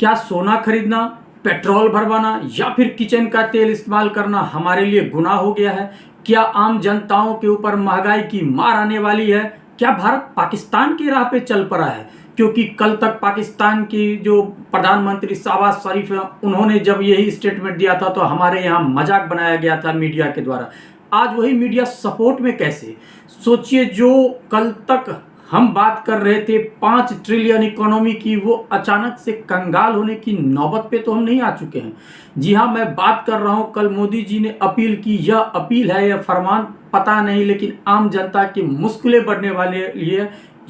क्या सोना खरीदना, पेट्रोल भरवाना या फिर किचन का तेल इस्तेमाल करना हमारे लिए गुनाह हो गया है? क्या आम जनताओं के ऊपर महंगाई की मार आने वाली है? क्या भारत पाकिस्तान की राह पे चल पड़ा है? क्योंकि कल तक पाकिस्तान की जो प्रधानमंत्री शहबाज शरीफ है, उन्होंने जब यही स्टेटमेंट दिया था तो हमारे यहाँ मजाक बनाया गया था मीडिया के द्वारा। आज वही मीडिया सपोर्ट में कैसे? सोचिए, जो कल तक हम बात कर रहे थे 5 ट्रिलियन इकोनॉमी की, वो अचानक से कंगाल होने की नौबत पे तो हम नहीं आ चुके हैं। जी हाँ, मैं बात कर रहा हूँ, कल मोदी जी ने अपील की। यह अपील है या फरमान पता नहीं, लेकिन आम जनता की मुश्किलें बढ़ने वाले लिए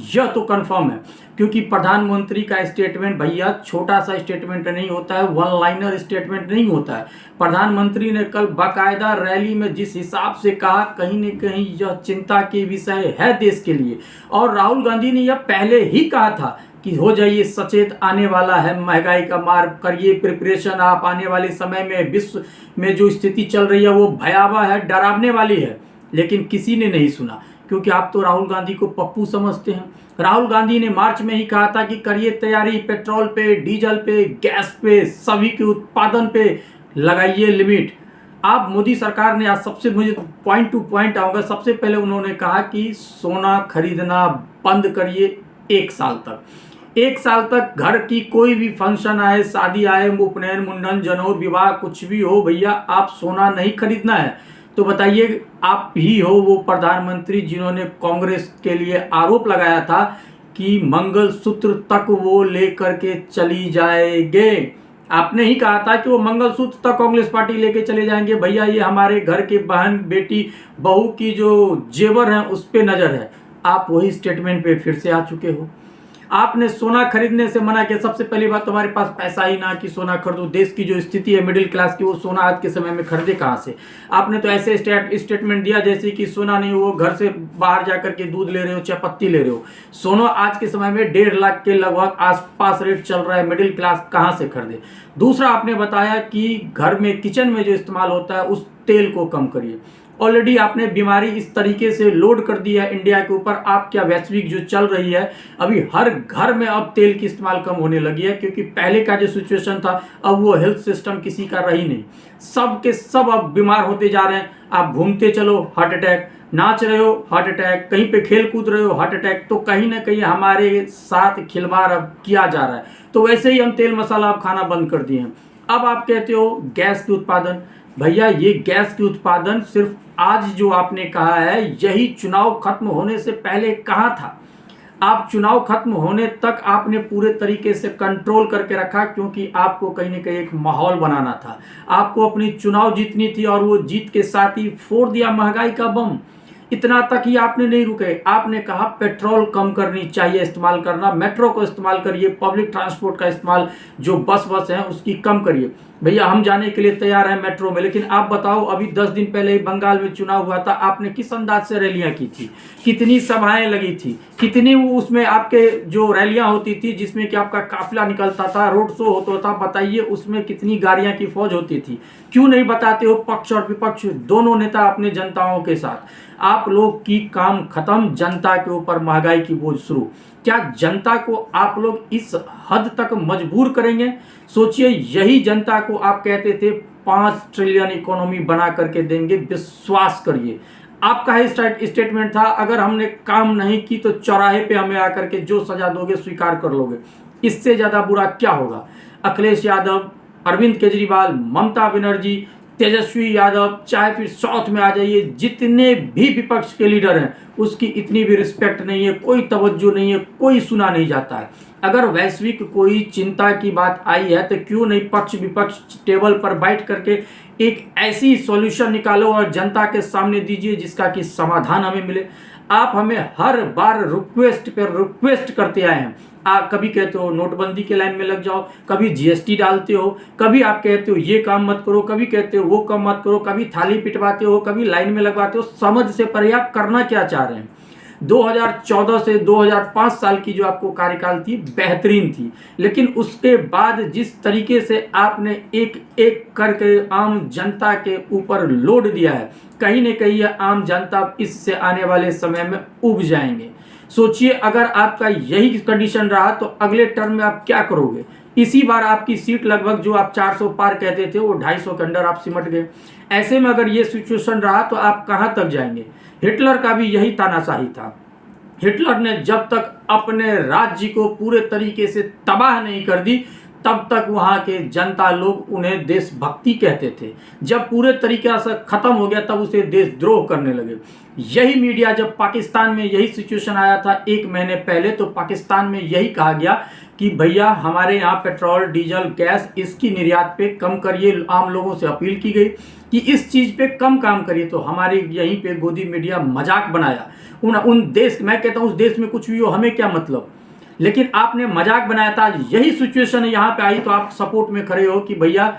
यह तो कंफर्म है। क्योंकि प्रधानमंत्री का स्टेटमेंट भैया छोटा सा स्टेटमेंट नहीं होता है, वन लाइनर स्टेटमेंट नहीं होता है। प्रधानमंत्री ने कल बाकायदा रैली में जिस हिसाब से कहा, कहीं न कहीं यह चिंता के विषय है देश के लिए। और राहुल गांधी ने यह पहले ही कहा था कि हो जाइए सचेत, आने वाला है महंगाई का मार, करिए प्रिपरेशन आप, आने वाले समय में विश्व में जो स्थिति चल रही है वो भयावह है, डरावने वाली है। लेकिन किसी ने नहीं सुना, क्योंकि आप तो राहुल गांधी को पप्पू समझते हैं। राहुल गांधी ने मार्च में ही कहा था कि करिए तैयारी, पेट्रोल पे, डीजल पे, गैस पे, सभी के उत्पादन पे लगाइए लिमिट। आप मोदी सरकार ने आज सबसे, मुझे पॉइंट टू पॉइंट आऊंगा, सबसे पहले उन्होंने कहा कि सोना खरीदना बंद करिए 1 साल तक। 1 साल तक घर की कोई भी फंक्शन आए, शादी आए, उपनयन, मुंडन, जनेऊ, विवाह कुछ भी हो, भैया आप सोना नहीं खरीदना है। तो बताइए, आप ही हो वो प्रधानमंत्री जिन्होंने कांग्रेस के लिए आरोप लगाया था कि मंगलसूत्र तक वो लेकर के चली जाएंगे। आपने ही कहा था कि वो मंगलसूत्र तक कांग्रेस पार्टी लेके चले जाएंगे। भैया ये हमारे घर के बहन, बेटी, बहू की जो जेवर है उस पे नजर है। आप वही स्टेटमेंट पे फिर से आ चुके हो। आपने सोना खरीदने से मना किया। सबसे पहली बात, तुम्हारे पास पैसा ही ना कि सोना खरीदो। देश की जो स्थिति है मिडिल क्लास की, वो सोना आज के समय में खरीदे कहाँ से? आपने तो ऐसे स्टेटमेंट दिया जैसे कि सोना नहीं, वो घर से बाहर जाकर के दूध ले रहे हो, चाय पत्ती ले रहे हो। सोना आज के समय में 1.5 लाख के लगभग आसपास रेट चल रहा है। मिडिल क्लास कहाँ से खरीदे? दूसरा, आपने बताया कि घर में, किचन में जो इस्तेमाल होता है उस तेल को कम करिए। ऑलरेडी आपने बीमारी इस तरीके से लोड कर दी है इंडिया के ऊपर। आप क्या, वैश्विक जो चल रही है, अभी हर घर में अब तेल की इस्तेमाल कम होने लगी है। क्योंकि पहले का जो सिचुएशन था, अब वो हेल्थ सिस्टम किसी का रही नहीं। सब के सब अब बीमार होते जा रहे हैं। आप घूमते चलो, हार्ट अटैक, नाच रहे हो, हार्ट अटैक, कहीं पे खेल कूद रहे हो, हार्ट अटैक। तो कहीं ना कहीं हमारे साथ खिलवाड़ अब किया जा रहा है। तो वैसे ही हम तेल मसाला अब खाना बंद कर दिए हैं। अब आप कहते हो गैस के उत्पादन। भैया ये गैस के उत्पादन सिर्फ आज जो आपने कहा है, यही चुनाव खत्म होने से पहले कहा था। आप चुनाव खत्म होने तक आपने पूरे तरीके से कंट्रोल करके रखा, क्योंकि आपको कहीं ना कहीं एक माहौल बनाना था। आपको अपनी चुनाव जीतनी थी और वो जीत के साथ ही फोड़ दिया महंगाई का बम। इतना तक ही आपने नहीं रुके। आपने कहा पेट्रोल कम करनी चाहिए इस्तेमाल करना, मेट्रो को इस्तेमाल करिए, पब्लिक ट्रांसपोर्ट का इस्तेमाल, जो बस है उसकी कम करिए। भैया हम जाने के लिए तैयार हैं मेट्रो में। लेकिन आप बताओ, अभी 10 दिन पहले ही बंगाल में चुनाव हुआ था, आपने किस अंदाज से रैलियां की थी, कितनी सभाएं लगी थी, कितनी उसमें आपके जो रैलियां होती थी जिसमें कि आपका काफिला निकलता था, रोड शो होता था, बताइए उसमें कितनी गाड़ियां की फौज होती थी। क्यों नहीं बताते हो? पक्ष और विपक्ष दोनों नेता अपने जनताओं के साथ। आप लोग की काम खत्म, जनता के ऊपर महंगाई की बोझ शुरू। क्या जनता को आप लोग इस हद तक मजबूर करेंगे? सोचिए, यही जनता को आप कहते थे 5 ट्रिलियन इकोनॉमी बना करके देंगे, विश्वास करिए। आपका ही स्टेटमेंट था, अगर हमने काम नहीं की तो चौराहे पे हमें आकर के जो सजा दोगे स्वीकार कर लोगे। इससे ज्यादा बुरा क्या होगा? अखिलेश यादव, अरविंद केजरीवाल, ममता बनर्जी, तेजस्वी यादव, चाहे फिर साउथ में आ जाइए, जितने भी विपक्ष के लीडर हैं उसकी इतनी भी रिस्पेक्ट नहीं है, कोई तवज्जो नहीं है, कोई सुना नहीं जाता है। अगर वैश्विक कोई चिंता की बात आई है तो क्यों नहीं पक्ष विपक्ष टेबल पर बैठ करके एक ऐसी सॉल्यूशन निकालो और जनता के सामने दीजिए जिसका कि समाधान हमें मिले। आप हमें हर बार रिक्वेस्ट पर रिक्वेस्ट करते आए हैं। आप कभी कहते हो नोटबंदी के लाइन में लग जाओ, कभी जीएसटी डालते हो, कभी आप कहते हो ये काम मत करो, कभी कहते हो वो काम मत करो, कभी थाली पिटवाते हो, कभी लाइन में लगवाते हो। समझ से परे आप करना क्या चाह रहे हैं? 2014 से 2005 साल की जो आपको कार्यकाल थी बेहतरीन थी, लेकिन उसके बाद जिस तरीके से आपने एक एक करके आम जनता के ऊपर लोड दिया है, कहीं न कहीं आम जनता इससे आने वाले समय में उब जाएंगे। सोचिए, अगर आपका यही कंडीशन रहा तो अगले टर्म में आप क्या करोगे? इसी बार आपकी सीट लगभग जो आप 400 पार कहते थे वो 250 के अंदर आप सिमट गए। ऐसे में अगर ये सिचुएशन रहा तो आप कहाँ तक जाएंगे। हिटलर का भी यही तानाशाही था। हिटलर ने जब तक अपने राज्य को पूरे तरीके से तबाह नहीं कर दी तब तक वहाँ के जनता लोग उन्हें देशभक्ति कहते थे। जब पूरे तरीके से खत्म हो गया तब उसे देशद्रोह करने लगे। यही मीडिया जब पाकिस्तान में यही सिचुएशन आया था 1 महीने पहले, तो पाकिस्तान में यही कहा गया कि भैया हमारे यहाँ पेट्रोल डीजल गैस इसकी निर्यात पे कम करिए। आम लोगों से अपील की गई कि इस चीज़ पे कम काम करिए, तो हमारे यहीं पे गोदी मीडिया मजाक बनाया। उन देश, मैं कहता हूँ उस देश में कुछ भी हो हमें क्या मतलब, लेकिन आपने मजाक बनाया था। यही सिचुएशन यहाँ पे आई तो आप सपोर्ट में खड़े हो कि भैया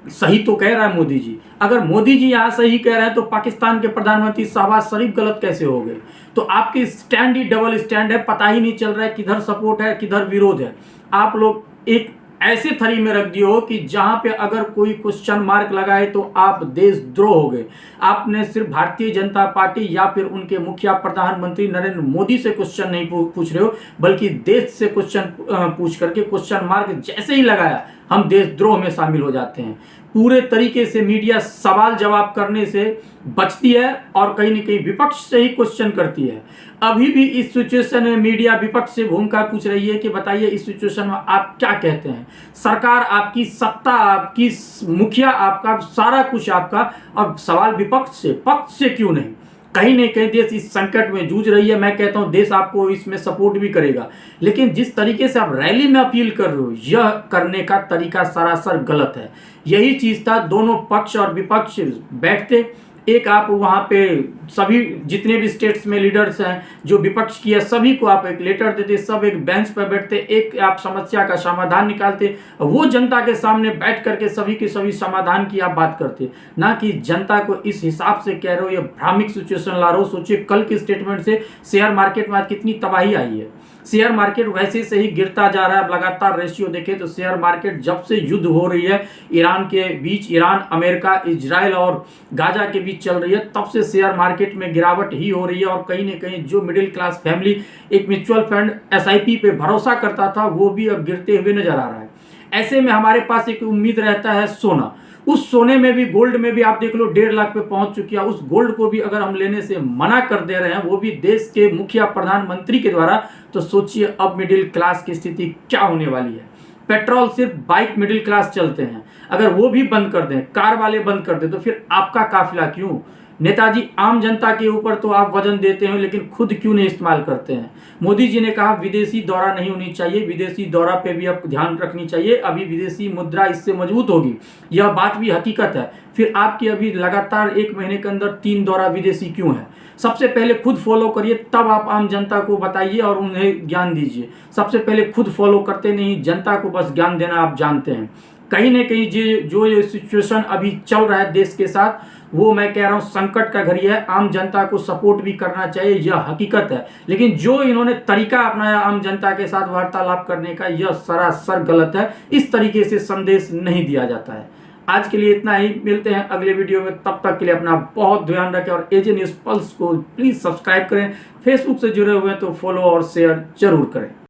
सही तो कह रहा है मोदी जी। अगर मोदी जी यहाँ सही कह रहे हैं तो पाकिस्तान के प्रधानमंत्री शहबाज शरीफ गलत कैसे हो गए। तो आपकी स्टैंड ही डबल स्टैंड है, पता ही नहीं चल रहा है किधर सपोर्ट है किधर विरोध है। आप लोग एक ऐसे थरी में रख दिए हो कि जहां पे अगर कोई क्वेश्चन मार्क लगाए तो आप देशद्रोह हो गए। आपने सिर्फ भारतीय जनता पार्टी या फिर उनके मुखिया प्रधानमंत्री नरेंद्र मोदी से क्वेश्चन नहीं पूछ रहे हो, बल्कि देश से क्वेश्चन पूछ करके क्वेश्चन मार्क जैसे ही लगाया हम देशद्रोह में शामिल हो जाते हैं। पूरे तरीके से मीडिया सवाल जवाब करने से बचती है और कहीं न कहीं विपक्ष से ही क्वेश्चन करती है। अभी भी इस सिचुएशन में मीडिया विपक्ष से भूमिका पूछ रही है कि बताइए इस सिचुएशन में आप क्या कहते हैं। सरकार आपकी, सत्ता आपकी, मुखिया आपका, सारा कुछ आपका, अब सवाल विपक्ष से, पक्ष से क्यों नहीं। कहीं न कहीं देश इस संकट में जूझ रही है। मैं कहता हूं देश आपको इसमें सपोर्ट भी करेगा, लेकिन जिस तरीके से आप रैली में अपील कर रहे हो यह करने का तरीका सरासर गलत है। यही चीज था, दोनों पक्ष और विपक्ष बैठते, एक आप वहाँ पे सभी जितने भी स्टेट्स में लीडर्स हैं जो विपक्ष की है सभी को आप एक लेटर देते, सब एक बेंच पर बैठते, एक आप समस्या का समाधान निकालते, वो जनता के सामने बैठ करके सभी के सभी समाधान की आप बात करते, ना कि जनता को इस हिसाब से कह रहे हो, ये भ्रामिक सिचुएशन ला रहे हो। सोचिए कल के स्टेटमेंट से शेयर मार्केट में आज कितनी तबाही आई है। शेयर मार्केट वैसे से ही गिरता जा रहा है। लगातार रेशियो देखें तो शेयर मार्केट जब से युद्ध हो रही है ईरान के बीच, ईरान, अमेरिका, इजराइल और गाजा के बीच चल रही है, तब से शेयर मार्केट में गिरावट ही हो रही है। और कहीं ना कहीं जो मिडिल क्लास फैमिली एक म्यूचुअल फंड SIP पे भरोसा करता था वो भी अब गिरते हुए नजर आ रहा है। ऐसे में हमारे पास एक उम्मीद रहता है सोना। उस सोने में भी, गोल्ड में भी आप देख लो 1.5 लाख पे पहुंच चुकी है। उस गोल्ड को भी अगर हम लेने से मना कर दे रहे हैं, वो भी देश के मुखिया प्रधानमंत्री के द्वारा, तो सोचिए अब मिडिल क्लास की स्थिति क्या होने वाली है। पेट्रोल सिर्फ बाइक मिडिल क्लास चलते हैं, अगर वो भी बंद कर दें, कार वाले बंद कर दें, तो फिर आपका काफिला क्यों। नेताजी आम जनता के ऊपर तो आप वजन देते हैं लेकिन खुद क्यों नहीं इस्तेमाल करते हैं। मोदी जी ने कहा विदेशी दौरा नहीं होनी चाहिए, विदेशी दौरा पे भी अब ध्यान रखनी चाहिए, अभी विदेशी मुद्रा इससे मजबूत होगी, यह बात भी हकीकत है। फिर आपकी अभी लगातार 1 महीने के अंदर 3 दौरा विदेशी क्यों है। सबसे पहले खुद फॉलो करिए, तब आप आम जनता को बताइए और उन्हें ज्ञान दीजिए। सबसे पहले खुद फॉलो करते नहीं, जनता को बस ज्ञान देना आप जानते हैं। कहीं ना कहीं जो ये सिचुएशन अभी चल रहा है देश के साथ, वो मैं कह रहा हूँ संकट का घड़ी है। आम जनता को सपोर्ट भी करना चाहिए, यह हकीकत है, लेकिन जो इन्होंने तरीका अपनाया आम जनता के साथ वार्तालाप करने का, यह सरासर गलत है। इस तरीके से संदेश नहीं दिया जाता है। आज के लिए इतना ही, मिलते हैं अगले वीडियो में। तब तक के लिए अपना बहुत ध्यान रखें और AJ न्यूज़ पल्स को प्लीज सब्सक्राइब करें। फेसबुक से जुड़े हुए हैं तो फॉलो और शेयर जरूर करें।